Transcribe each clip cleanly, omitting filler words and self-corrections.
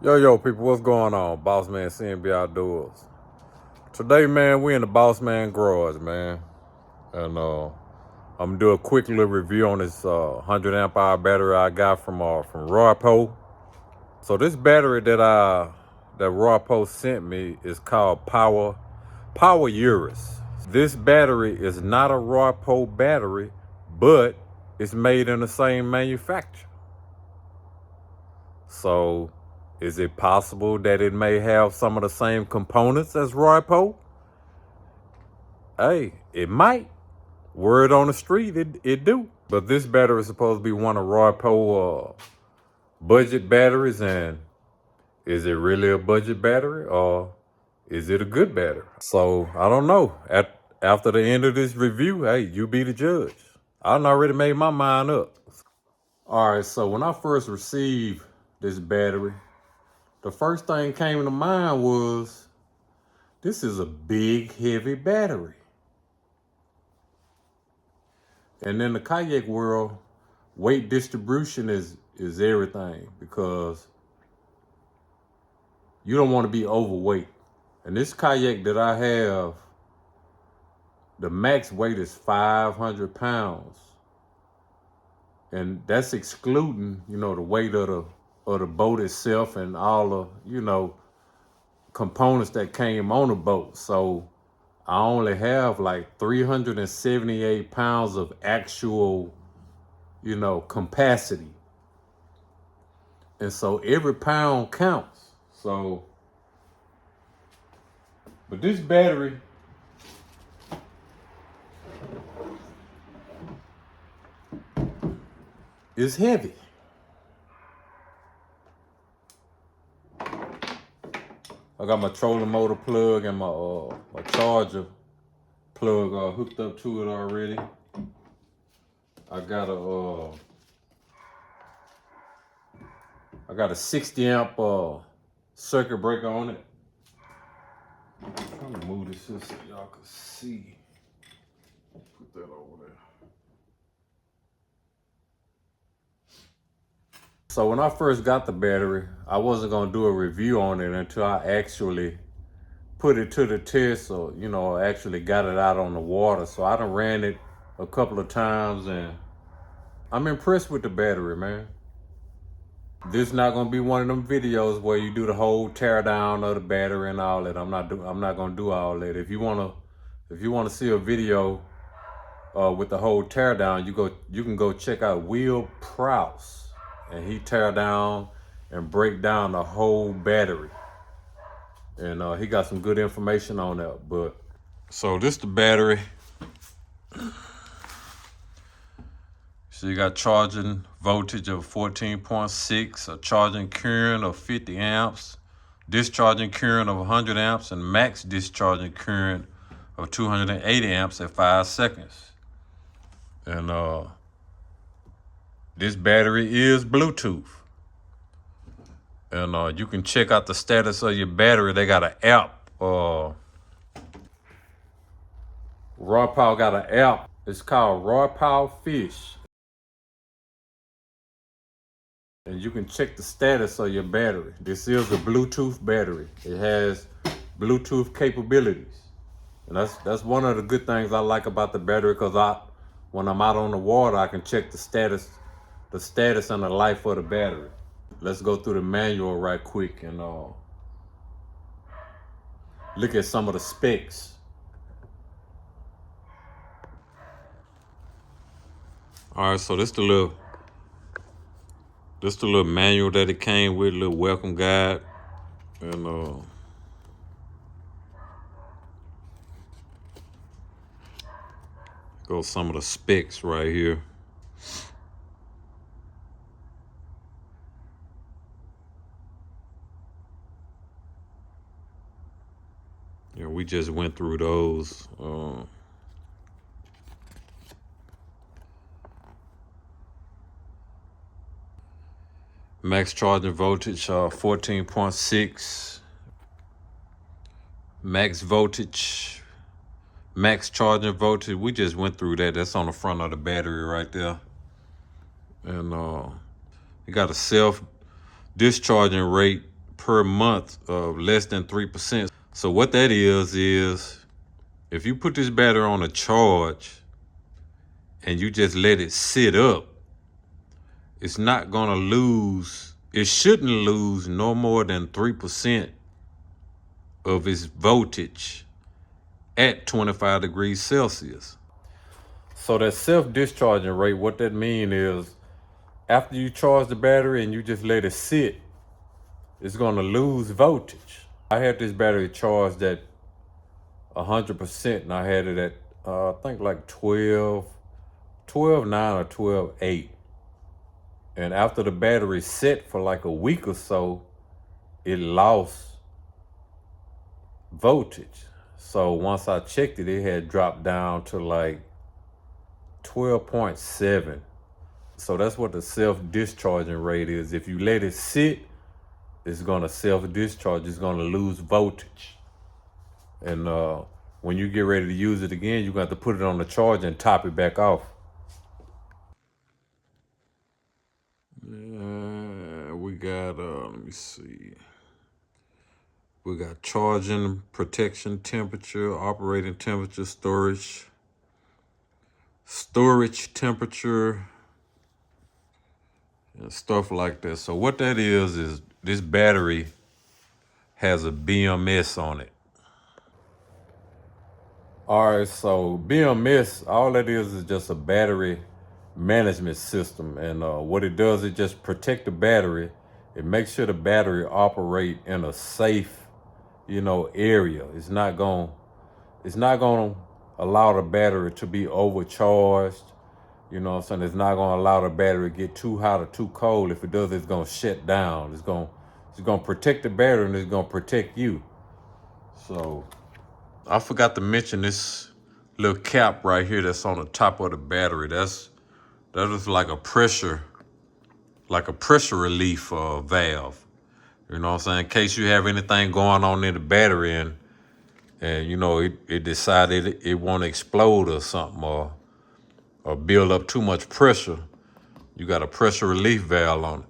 Yo, people, what's going on? Boss Man CNB Outdoors. Today, man, we in the Boss Man garage, man. And I'm gonna do a quick little review on this 100 amp hour battery I got from Roypo. So this battery that Roypo sent me is called Powerurus. This battery is not a Roypo battery, but it's made in the same manufacturer. So is it possible that it may have some of the same components as Roypo? Hey, it might. Word on the street, it do. But this battery is supposed to be one of Roypo budget batteries, and is it really a budget battery or is it a good battery? So I don't know. After the end of this review, hey, you be the judge. I done already made my mind up. All right, so when I first received this battery, the first thing came to mind was, this is a big, heavy battery. And in the kayak world, weight distribution is everything, because you don't want to be overweight. And this kayak that I have, the max weight is 500 pounds. And that's excluding, the weight of the boat itself and all the, components that came on the boat. So I only have like 378 pounds of actual, capacity. And so every pound counts. So, but this battery, is heavy. I got my trolling motor plug and my charger plug hooked up to it already. I got a 60 amp circuit breaker on it. I'm trying to move this here so y'all can see. Put that over there. So when I first got the battery, I wasn't gonna do a review on it until I actually put it to the test, or actually got it out on the water. So I done ran it a couple of times, and I'm impressed with the battery, man. This is not gonna be one of them videos where you do the whole tear down of the battery and all that. I'm not gonna do all that. If you wanna see a video with the whole tear down, you can go check out Will Prowse. And he tear down and break down the whole battery. And he got some good information on that. But so this the battery. So you got charging voltage of 14.6, a charging current of 50 amps, discharging current of 100 amps, and max discharging current of 280 amps at 5 seconds. And this battery is Bluetooth. And you can check out the status of your battery. They got an app. Roypo got an app. It's called Roypo Fish. And you can check the status of your battery. This is a Bluetooth battery. It has Bluetooth capabilities. And that's one of the good things I like about the battery, because when I'm out on the water, I can check the status and the life of the battery. Let's go through the manual right quick and look at some of the specs. All right, so this the little manual that it came with, little welcome guide, and go some of the specs right here. Yeah, we just went through those. Max charging voltage 14.6. Max voltage, max charging voltage. We just went through that. That's on the front of the battery right there. And you got a self-discharging rate per month of less than 3%. So what that is if you put this battery on a charge and you just let it sit up, it's not gonna lose, it shouldn't lose no more than 3% of its voltage at 25 degrees Celsius. So that self-discharging rate, what that means is after you charge the battery and you just let it sit, it's gonna lose voltage. I had this battery charged at 100% and I had it at I think like 12.9 or 12.8. And after the battery set for like a week or so, it lost voltage. So once I checked it, it had dropped down to like 12.7. So that's what the self-discharging rate is. If you let it sit, it's gonna self-discharge, it's gonna lose voltage. And when you get ready to use it again, you're gonna have to put it on the charge and top it back off. We got, let me see. We got charging, protection, temperature, operating temperature, storage temperature, and stuff like that. So what that is this battery has a BMS on it. All right, so BMS, all that is just a battery management system. And what it does, it just protect the battery. It makes sure the battery operate in a safe, area. It's not gonna allow the battery to be overcharged. You know what I'm saying? It's not gonna allow the battery to get too hot or too cold. If it does, it's gonna shut down. It's gonna protect the battery and it's gonna protect you. So I forgot to mention this little cap right here that's on the top of the battery. That is like a pressure relief valve. You know what I'm saying? In case you have anything going on in the battery and it decided it won't explode or something or build up too much pressure, you got a pressure relief valve on it.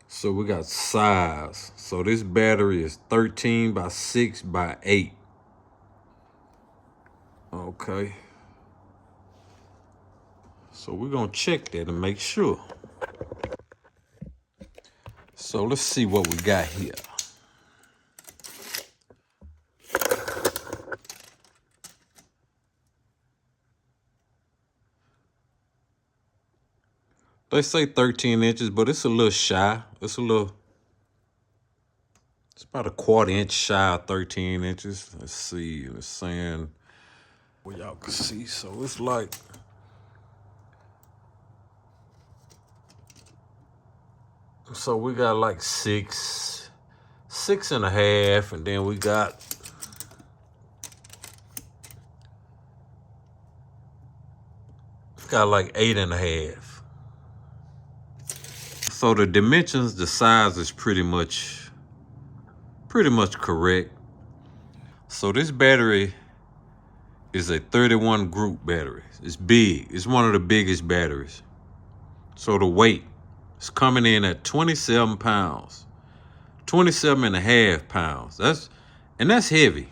So we got size. So this battery is 13 by 6 by 8. Okay. So we're gonna check that and make sure. So let's see what we got here. They say 13 inches, but it's a little shy. It's about a 1/4 inch shy of 13 inches. Let's see, it's saying, well, y'all can see, so it's like, so we got like 6.5, and then we got like 8.5. So the dimensions, the size is pretty much correct. So this battery is a 31 group battery. It's big. It's one of the biggest batteries. So the weight is coming in at 27 pounds, 27.5 pounds. That's heavy.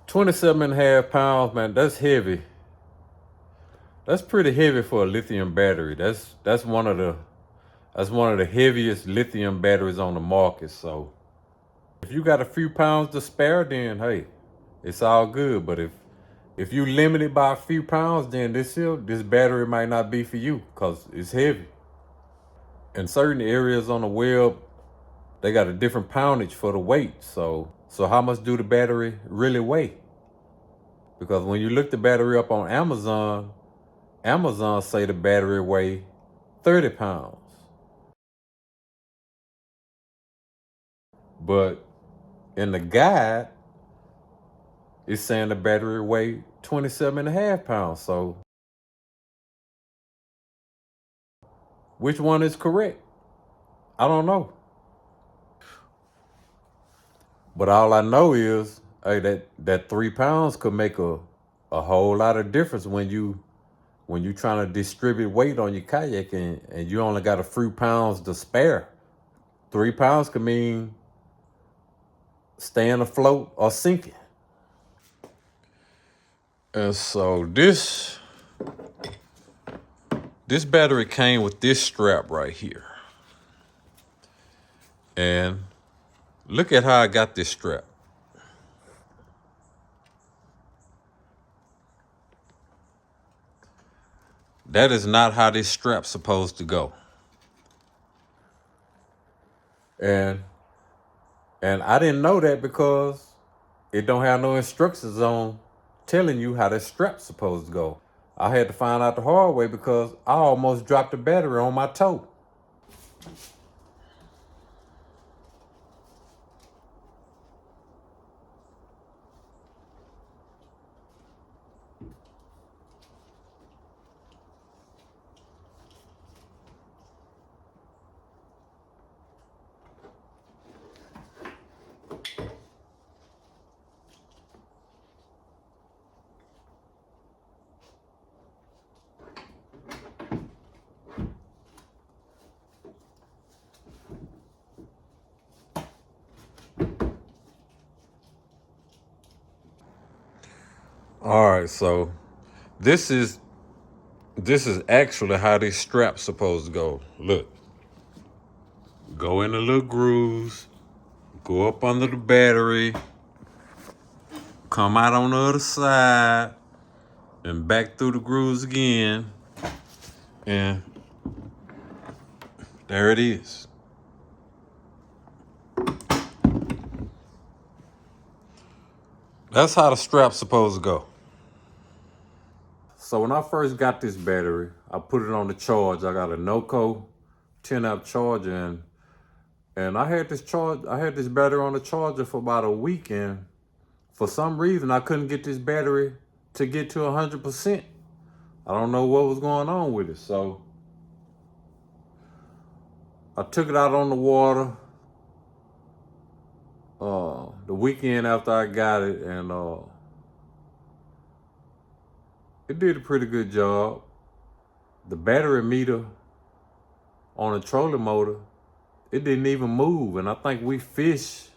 27.5 pounds, man, that's heavy. That's pretty heavy for a lithium battery. That's one of the heaviest lithium batteries on the market. So if you got a few pounds to spare, then hey, it's all good. But if you limited by a few pounds, then this battery might not be for you because it's heavy. In certain areas on the web, they got a different poundage for the weight. So how much do the battery really weigh? Because when you look the battery up on Amazon say the battery weigh 30 pounds. But in the guide, it's saying the battery weigh 27.5 pounds. So which one is correct? I don't know. But all I know is, hey, that 3 pounds could make a whole lot of difference when you when you're trying to distribute weight on your kayak and you only got a few pounds to spare. 3 pounds could mean staying afloat or sinking. And so this battery came with this strap right here. And look at how I got this strap. That is not how this strap's supposed to go. And I didn't know that because it don't have no instructions on telling you how this strap's supposed to go. I had to find out the hard way because I almost dropped the battery on my toe. All right, so this is actually how this strap's supposed to go. Look, go in the little grooves, go up under the battery, come out on the other side, and back through the grooves again, and there it is. That's how the strap's supposed to go. So when I first got this battery, I put it on the charge. I got a NOCO 10 amp charger, and I had this battery on the charger for about a week, and for some reason I couldn't get this battery to get to 100%. I don't know what was going on with it. So I took it out on the water the weekend after I got it, and it did a pretty good job. The battery meter on the trolling motor, it didn't even move. And I think we fished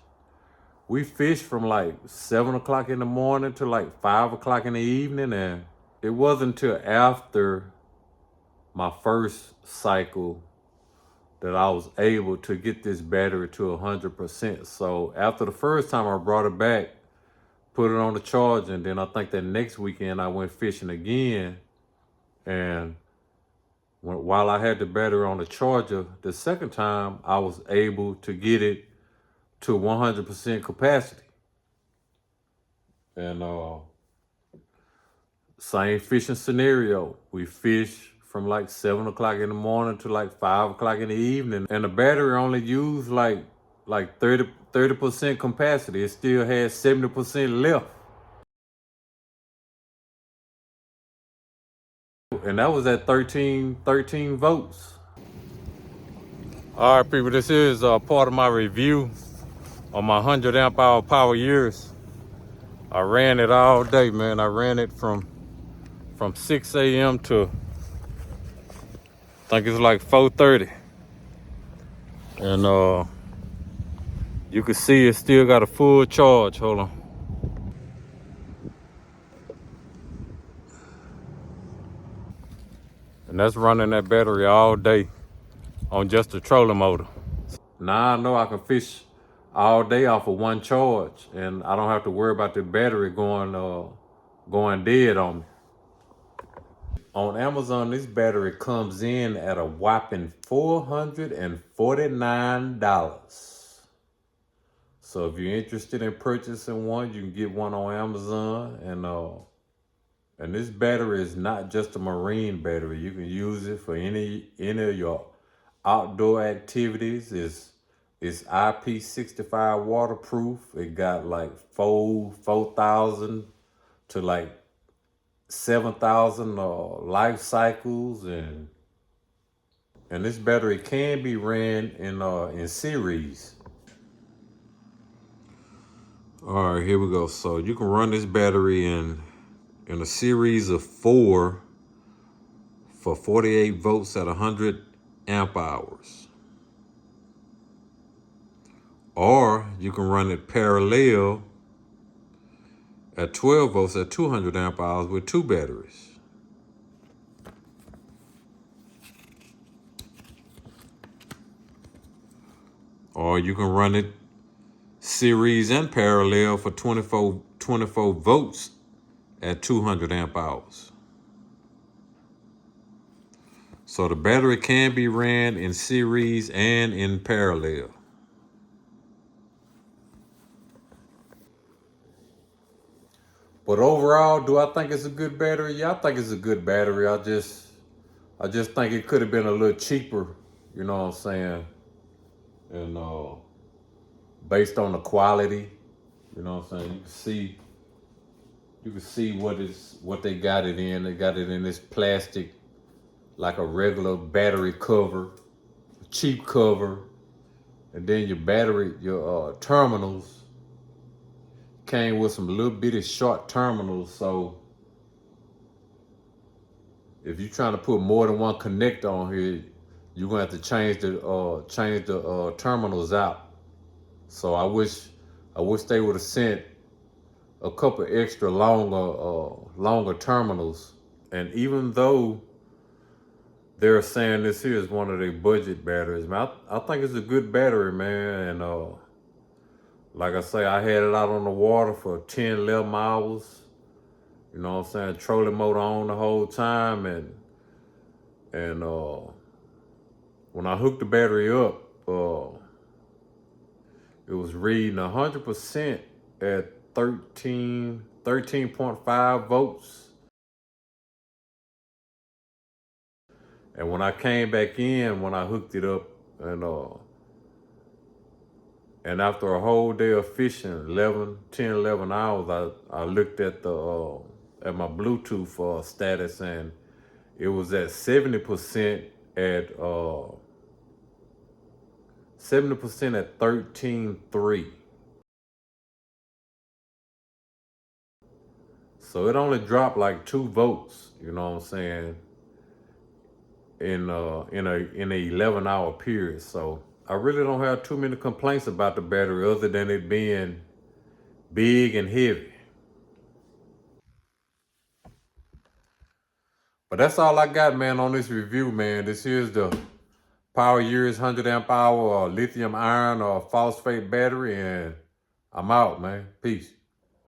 from like 7 o'clock in the morning to like 5 o'clock in the evening. And it wasn't until after my first cycle that I was able to get this battery to 100%. So after the first time I brought it back, put it on the charge, and then I think that next weekend I went fishing again. And while I had the battery on the charger, the second time I was able to get it to 100% capacity. And same fishing scenario. We fish from like 7 o'clock in the morning to like 5 o'clock in the evening. And the battery only used like 30% capacity. It still had 70% left. And that was at 13 volts. All right, people, this is part of my review on my 100 amp hour Powerurus. I ran it all day, man. I ran it from 6 a.m. to, I think it's like 4:30. And you can see it still got a full charge. Hold on. And that's running that battery all day on just the trolling motor. Now I know I can fish all day off of one charge, and I don't have to worry about the battery going dead on me. On Amazon, this battery comes in at a whopping $449. So if you're interested in purchasing one, you can get one on Amazon. And this battery is not just a marine battery. You can use it for any of your outdoor activities. It's IP65 waterproof. It got like 4,000 to like 7,000 life cycles, and this battery can be ran in series. All right, here we go. So you can run this battery in a series of 4 for 48 volts at 100 amp hours. Or you can run it parallel at 12 volts at 200 amp hours with 2 batteries. Or you can run it series and parallel for 24 volts at 200 amp hours. So the battery can be ran in series and in parallel. But overall, do I think it's a good battery? Yeah, I think it's a good battery. I just think it could have been a little cheaper, you know what I'm saying? And based on the quality, you know what I'm saying? You can see what they got it in. They got it in this plastic, like a regular battery cover, a cheap cover, and then your terminals came with some little bitty short terminals. So if you're trying to put more than one connector on here, you're gonna have to change the terminals out. So I wish they would have sent a couple extra longer terminals. And even though they're saying this here is one of their budget batteries, man, I think it's a good battery, man. And like I say, I had it out on the water for 10, 11 hours. You know what I'm saying? Trolling motor on the whole time, and when I hooked the battery up, it was reading 100% at 13.5 volts. And when I came back in, when I hooked it up, and after a whole day of fishing, 11 hours, I looked at at my Bluetooth status, and it was at 70% at 13.3. So it only dropped like 2 volts, you know what I'm saying, in a 11-hour period. So I really don't have too many complaints about the battery other than it being big and heavy. But that's all I got, man, on this review, man. This here's the Powerurus 100 amp hour lithium iron or phosphate battery, and I'm out, man. Peace.